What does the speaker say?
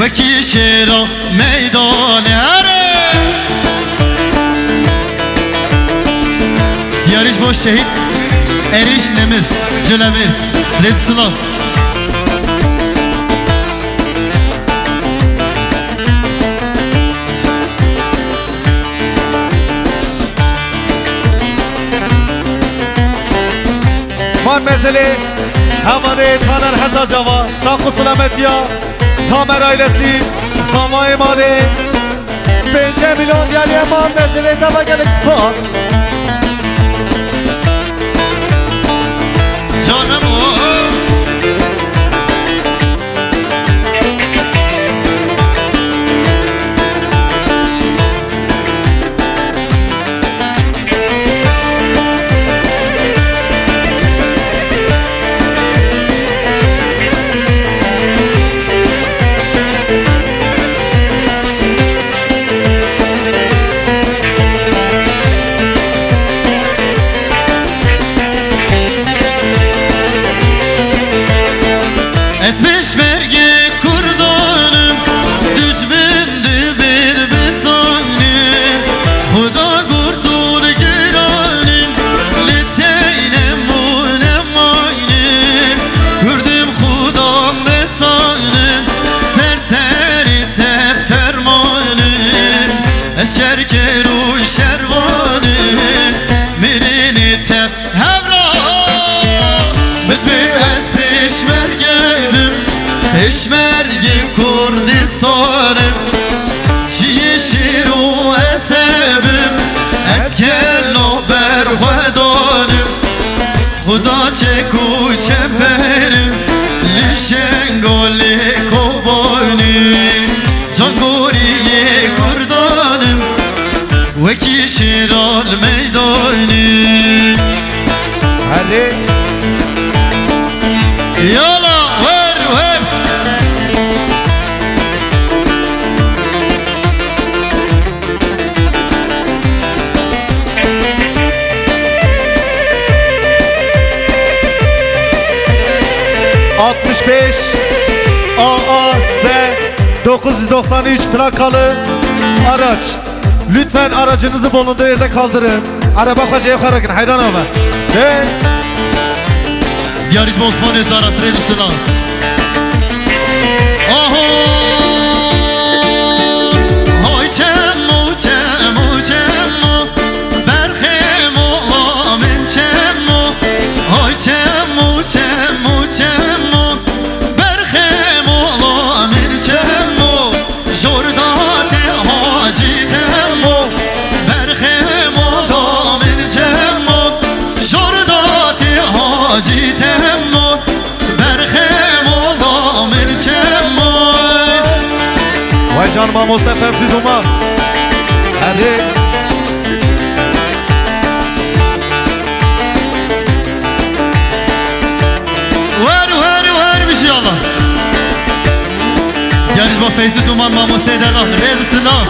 وکی شیرا میدان هره دیاریش با شهید اریش نمیر جلمیر رسلا من مزلی همانه تانر هزا جوا ساق و سلامتی ها تامر آیلسی سامای مالی 5 میلیون یعنی من مزلی تبا گلک سپاس جانم از peşmerge kurdanım Düşmündü bir besanim Huda kurtul geranim Leteynem unem aynim Gördüm hudam besanim Serseri tep fermanim Ez şerkeru şervanim Mirini tep hevra Mütbit ez peşmerge Peşmergi Kurdistanım Çiğ şiru esebim Eskello berhudanım Huda çeku çeperim Lişengoli kobanim Cangoriye kurdanım Veki şiral meydanım hadi Yala ver 65 AAS 993 plakalı araç. Lütfen aracınızı bulunduğu yerde kaldırın. Araba kaçaya karakın hayran ama. Ve Yarış Osman Özaras Rezi Sınav Hoy çemmo çemmo çemmo Berhemo amen çemmo Hoy çemmo çemmo çemmo Berhemo amen çemmo Jordate hacı temmo Berhemo amen çemmo Jordate hacı temmo Berhemo amen çemmo vay canıma Mustafa Fevzi Duman. Hadi. Var bir şey Allah. Yarış bak Feyzi Duman Mamus Seydan Rezi Sınav